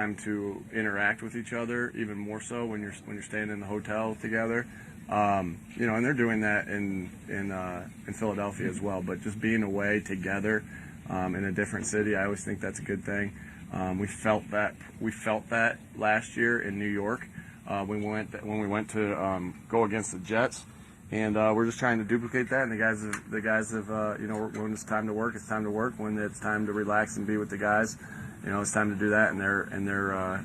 time to interact with each other, even more so when you're staying in the hotel together. And they're doing that in Philadelphia as well. But just being away together in a different city, I always think that's a good thing. We felt that last year in New York when we went to go against the Jets, and we're just trying to duplicate that. And the guys have when it's time to work, it's time to work. When it's time to relax and be with the guys, it's time to do that. And they're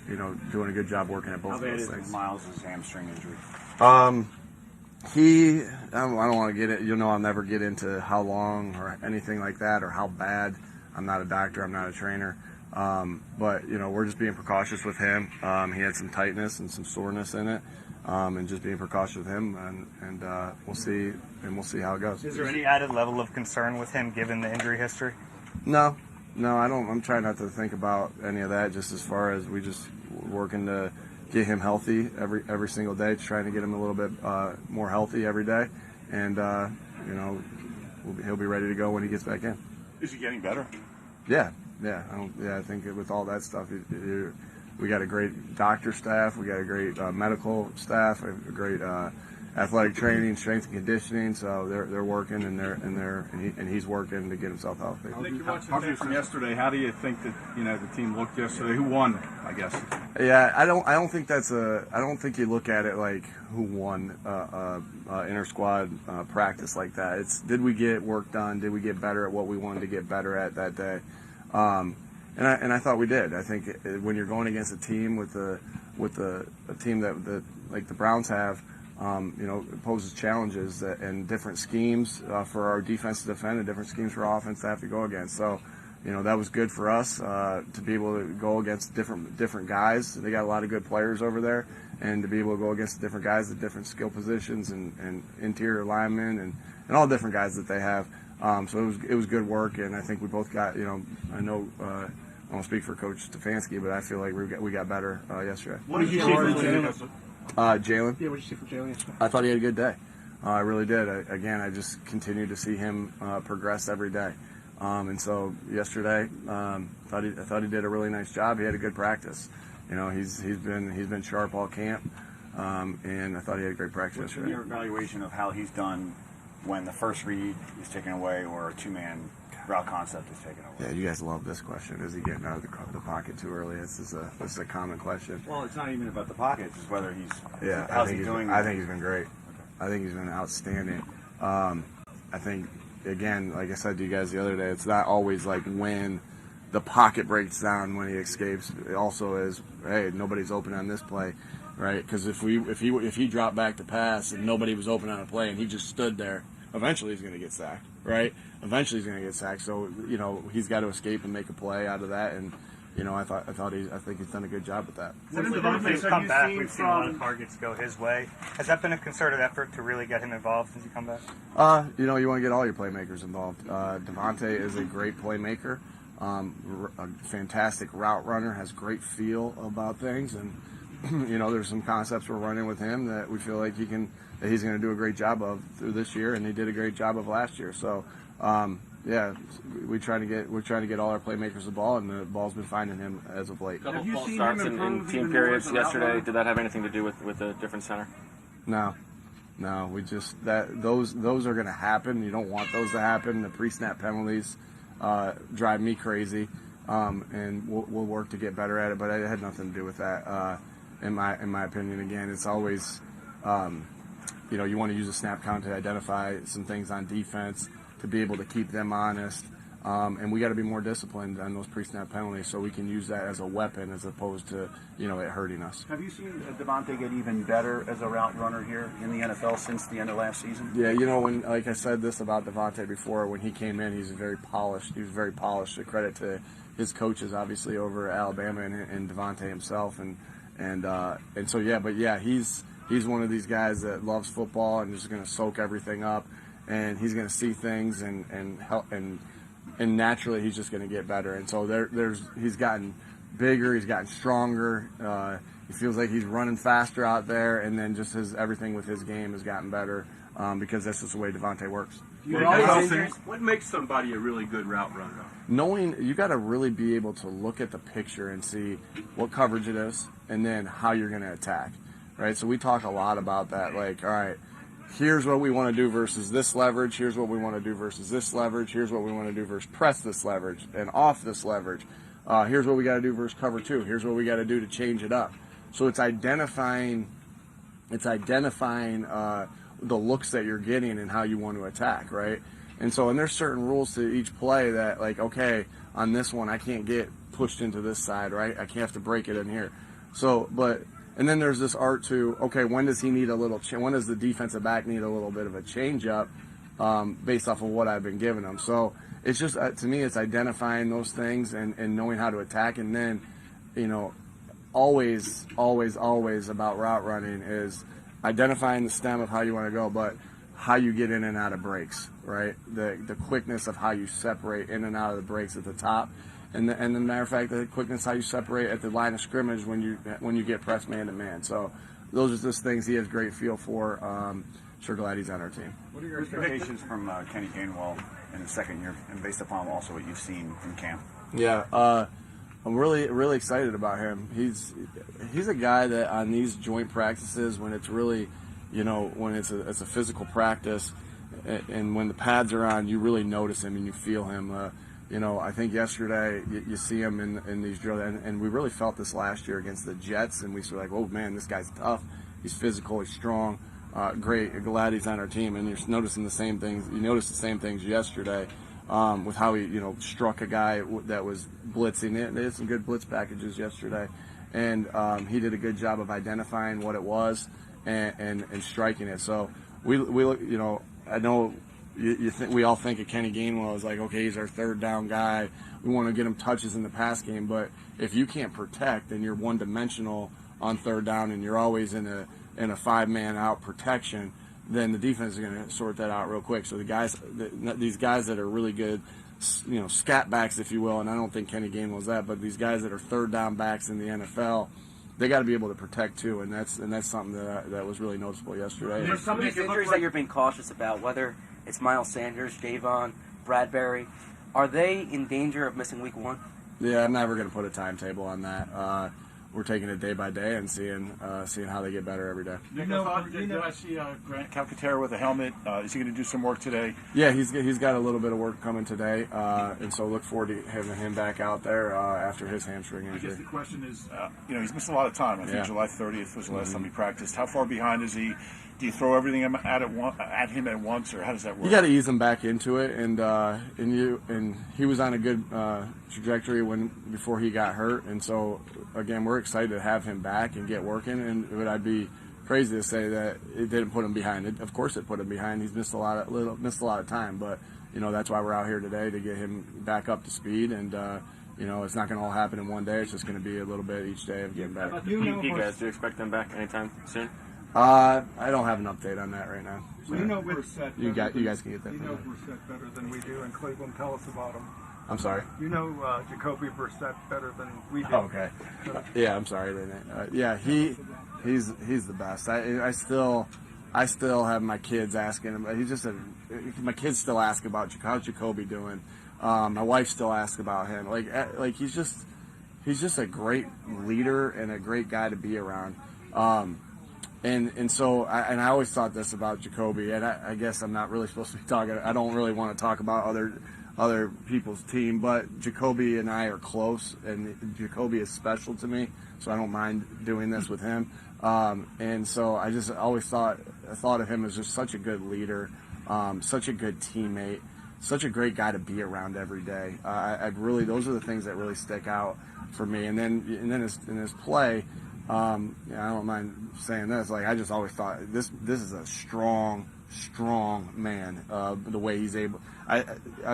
doing a good job working at both of those things. Miles' hamstring injury. I don't want to get it. I'll never get into how long or anything like that or how bad. I'm not a doctor. I'm not a trainer. But we're just being precautious with him. He had some tightness and some soreness in it, and just being precautious with him, and we'll see how it goes. Is there any added level of concern with him given the injury history? No, I don't. I'm trying not to think about any of that. Just as far as we just working to get him healthy every single day, trying to get him a little bit more healthy every day, and he'll be ready to go when he gets back in. Is he getting better? Yeah. I think with all that stuff, we got a great doctor staff, we got a great medical staff, a great athletic training, strength and conditioning. So they're working and he's working to get himself healthy. From yesterday, how do you think that the team looked yesterday? Who won? I guess. Yeah, I don't think I don't think you look at it like who won inter squad practice like that. It's did we get work done? Did we get better at what we wanted to get better at that day? And I thought we did. I think when you're going against a team with a team that like the Browns have, it poses challenges and different schemes for our defense to defend and different schemes for offense to have to go against. So, that was good for us to be able to go against different guys. They got a lot of good players over there, and to be able to go against different guys at different skill positions and interior linemen and all different guys that they have. So it was good work, and I think we both got, I know I won't speak for Coach Stefanski, but I feel like we got better yesterday. What did you see from Jalen? Jalen? Yeah, what did you see from Jalen yesterday? I thought he had a good day. I really did. I just continue to see him progress every day. And so yesterday, I thought he did a really nice job. He had a good practice. He's been sharp all camp, and I thought he had a great practice yesterday. Your evaluation of how he's done when the first read is taken away or a two-man route concept is taken away? Yeah, you guys love this question. Is he getting out of the pocket too early? This is a common question. Well, it's not even about the pocket. It's just whether he's how's he doing. I think he's been great. Okay. I think he's been outstanding. I think, again, like I said to you guys the other day, it's not always like when the pocket breaks down when he escapes. It also is, hey, nobody's open on this play. Right, because if he dropped back to pass and nobody was open on a play and he just stood there, eventually he's going to get sacked. Right, eventually he's going to get sacked. So he's got to escape and make a play out of that. And I think he's done a good job with that. Since Devonta's come back, we've seen a lot of targets go his way. Has that been a concerted effort to really get him involved since he come back? You want to get all your playmakers involved. Devonta is a great playmaker, a fantastic route runner, has great feel about things, and there's some concepts we're running with him that we feel like he's going to do a great job of through this year, and he did a great job of last year. So, we're trying to get all our playmakers the ball, and the ball's been finding him as of late. Couple false starts in team periods yesterday. Did that have anything to do with a different center? No. We just those are going to happen. You don't want those to happen. The pre-snap penalties drive me crazy, and we'll work to get better at it. But it had nothing to do with that. In my opinion, again, it's always, you want to use a snap count to identify some things on defense to be able to keep them honest, and we got to be more disciplined on those pre-snap penalties so we can use that as a weapon as opposed to, it hurting us. Have you seen Devonta get even better as a route runner here in the NFL since the end of last season? Yeah, when like I said this about Devonta before, when he came in, he was very polished. A credit to his coaches, obviously, over Alabama and Devonta himself, and so he's one of these guys that loves football and just going to soak everything up, and he's going to see things and naturally he's just going to get better. And so he's gotten bigger, he's gotten stronger. He feels like he's running faster out there, and then just everything with his game has gotten better because that's just the way Devonta works. What makes somebody a really good route runner? Knowing you got to really be able to look at the picture and see what coverage it is, and then how you're going to attack, right? So we talk a lot about that. Like, all right, here's what we want to do versus this leverage. Here's what we want to do versus this leverage. Here's what we want to do versus press this leverage and off this leverage. Here's what we got to do versus cover two. Here's what we got to do to change it up. So it's identifying the looks that you're getting and how you want to attack, right? And there's certain rules to each play that, like, okay, on this one I can't get pushed into this side, right? I can't have to break it in here. And then there's this art to, okay, when does he need when does the defensive back need a little bit of a change up based off of what I've been giving him? So it's just, to me, it's identifying those things and knowing how to attack. And then, always about route running is identifying the stem of how you want to go, but how you get in and out of breaks, right? The quickness of how you separate in and out of the breaks at the top. And the matter of fact, the quickness how you separate at the line of scrimmage when you get pressed man to man. So those are just things he has great feel for. Sure glad he's on our team. What are your expectations from Kenny Gainwell in his second year, and based upon also what you've seen from camp? Yeah, I'm really excited about him. He's a guy that on these joint practices, when it's really, when it's a physical practice, and when the pads are on, you really notice him and you feel him. I think yesterday you see him in these drills, and we really felt this last year against the Jets, and we were like, oh man, this guy's tough, he's physical, he's strong, great, glad he's on our team. And you're noticing the same things. You noticed the same things yesterday with how he struck a guy that was blitzing it. They had some good blitz packages yesterday, and he did a good job of identifying what it was and striking it. So we I know. We all think of Kenny Gainwell as like, okay, he's our third down guy. We want to get him touches in the pass game, but if you can't protect and you're one-dimensional on third down and you're always in a five-man out protection, then the defense is going to sort that out real quick. So these guys that are really good, scat backs, if you will, and I don't think Kenny Gainwell's that, but these guys that are third down backs in the NFL, they got to be able to protect too, and that's something that was really noticeable yesterday. There's some of these injuries that you're being cautious about, whether it's Miles Sanders, Javon, Bradbury. Are they in danger of missing week 1? Yeah, I'm never going to put a timetable on that. We're taking it day by day and seeing how they get better every day. Did I see Grant Calcaterra with a helmet? Is he going to do some work today? Yeah, he's got a little bit of work coming today, and so look forward to having him back out there after his hamstring injury. I guess the question is, he's missed a lot of time. I think July 30th was the last time he practiced. How far behind is he? Do you throw everything at him at once, or how does that work? You got to ease him back into it, and he was on a good trajectory before he got hurt, and so again, we're excited to have him back and get working. And I'd be crazy to say that it didn't put him behind. Of course, it put him behind. He's missed a lot of time, but that's why we're out here today to get him back up to speed. And it's not going to all happen in one day. It's just going to be a little bit each day of getting back. You guys, do you expect them back anytime soon? I don't have an update on that right now. So Brissett. You guys can get that. Brissett better than we do, and Cleveland, tell us about him. I'm sorry. Jacoby Brissett better than we do. Oh, okay. Yeah, I'm sorry. He's the best. I still have my kids asking him. My kids still ask about how's Jacoby doing. My wife still asks about him. Like he's just a great leader and a great guy to be around. So I always thought this about Jacoby, and I guess I'm not really supposed to be talking. I don't really want to talk about other people's team, but Jacoby and I are close, and Jacoby is special to me, so I don't mind doing this with him. And so I just always thought of him as just such a good leader, such a good teammate, such a great guy to be around every day. Those are the things that really stick out for me. And then in his play. I don't mind saying this. I just always thought this is a strong man. The way he's able, I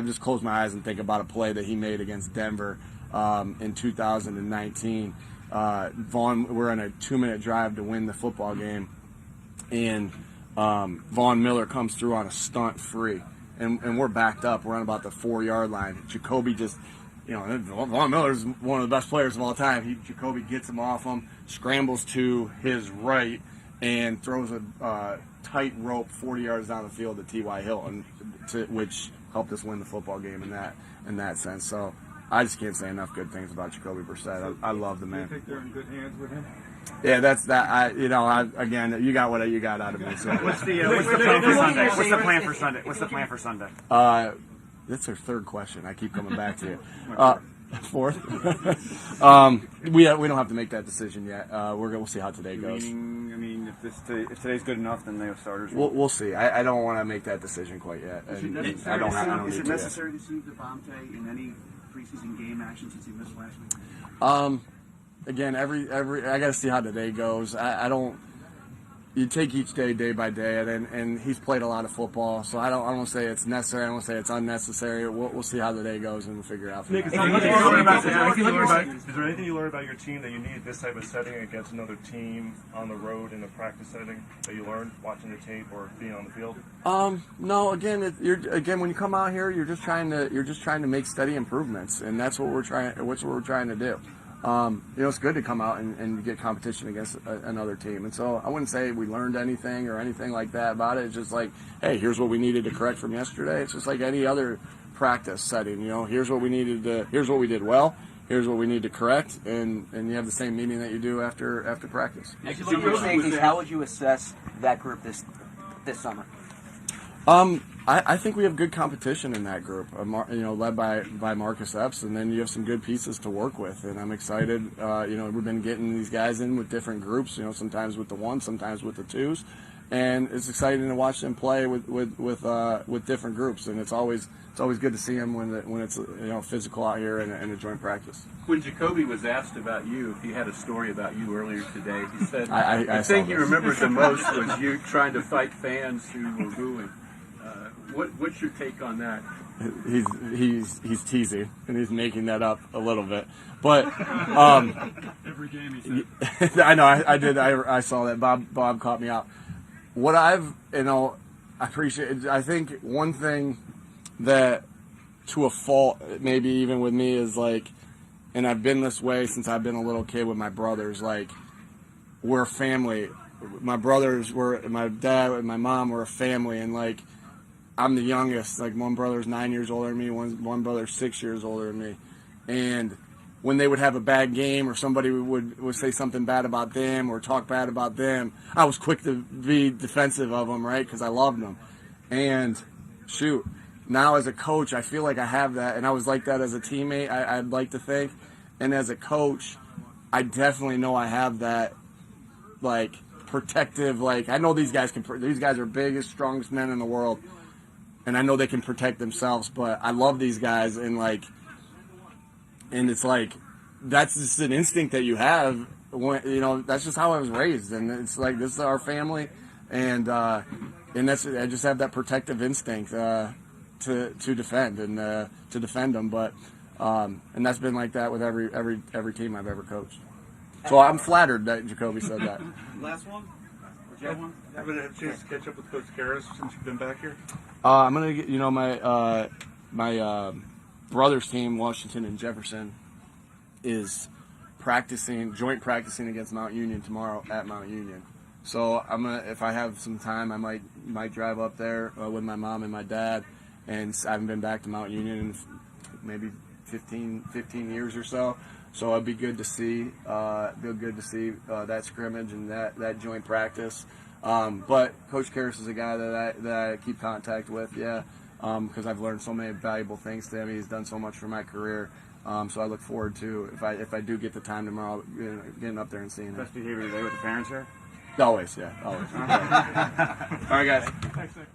just close my eyes and think about a play that he made against Denver in 2019. We're on a 2-minute drive to win the football game, and Von Miller comes through on a stunt free, and we're backed up. We're on about the 4-yard line. Jacoby just. Von Miller's one of the best players of all time. Jacoby gets him off him, scrambles to his right, and throws a tight rope 40 yards down the field to T.Y. Hilton, which helped us win the football game in that sense. So I just can't say enough good things about Jacoby Brissett. I love the Do you man. think they're in good hands with him? Yeah, that's that. Again, you got what you got out of me. So. What's the plan for Sunday? What's the plan for Sunday? What's the plan for Sunday? That's our third question. I keep coming back to you. Fourth. We don't have to make that decision yet. We'll see how today goes. Meaning, I mean, if today's good enough, then they have starters. We'll see. I don't want to make that decision quite yet. And I don't Is need it to necessary to see Devonta in any preseason game action since he missed last week? Again, every I got to see how today goes. I don't. You take each day by day, and he's played a lot of football, so I don't say it's necessary. I don't say it's unnecessary. We'll see how the day goes, and we'll figure it out. Nick, is there anything you learned about your team that you needed this type of setting against another team on the road in a practice setting that you learned watching the tape or being on the field? No. Again, when you come out here, you're just trying to make steady improvements, and that's what we're trying. What's what we're trying to do. It's good to come out and get competition against another team. And so I wouldn't say we learned anything or anything like that about it. It's just like, hey, here's what we needed to correct from yesterday. It's just like any other practice setting. Here's what we needed to, here's what we did well, here's what we need to correct, and you have the same meeting that you do after practice. How would you assess that group this summer? I think we have good competition in that group, led by Marcus Epps, and then you have some good pieces to work with, and I'm excited. We've been getting these guys in with different groups, sometimes with the ones, sometimes with the twos, and it's exciting to watch them play with different groups, and it's always good to see them when it's physical out here and a joint practice. When Jacoby was asked about you, if he had a story about you earlier today, he said, I the thing he remembered the most was you trying to fight fans who were booing. What's your take on that? He's teasing and he's making that up a little bit, but Every game he said. I know I did. I saw that. Bob caught me out. What I appreciate. I think one thing that, to a fault, maybe even with me, is like, and I've been this way since I've been a little kid with my brothers. Like, we're a family. My brothers were, my dad and my mom were a family, and like, I'm the youngest. Like, one brother's 9 years older than me, one brother's 6 years older than me. And when they would have a bad game or somebody would say something bad about them or talk bad about them, I was quick to be defensive of them, right? Because I loved them. And shoot, now as a coach, I feel like I have that. And I was like that as a teammate, I'd like to think. And as a coach, I definitely know I have that, like, protective, like, I know these guys are biggest, strongest men in the world. And I know they can protect themselves, but I love these guys, and it's like, that's just an instinct that you have. That's just how I was raised, and it's like, this is our family, and that's, I just have that protective instinct to defend and to defend them. But and that's been like that with every team I've ever coached. So I'm flattered that Jacoby said that. Last one? Or Joe one? Having a chance to catch up with Coach Karras since you've been back here? I'm gonna get, my brother's team, Washington and Jefferson, is joint practicing against Mount Union tomorrow at Mount Union. So I'm gonna, if I have some time, I might drive up there with my mom and my dad. And I haven't been back to Mount Union in maybe 15 years or so. So it'd be good to see that scrimmage and that joint practice. But Coach Karras is a guy that I keep contact with, because I've learned so many valuable things to him. He's done so much for my career. So I look forward to, if I do get the time tomorrow, getting up there and seeing him. Best behavior today with the parents here? Always, yeah, always. All right, guys. Thanks, Nick.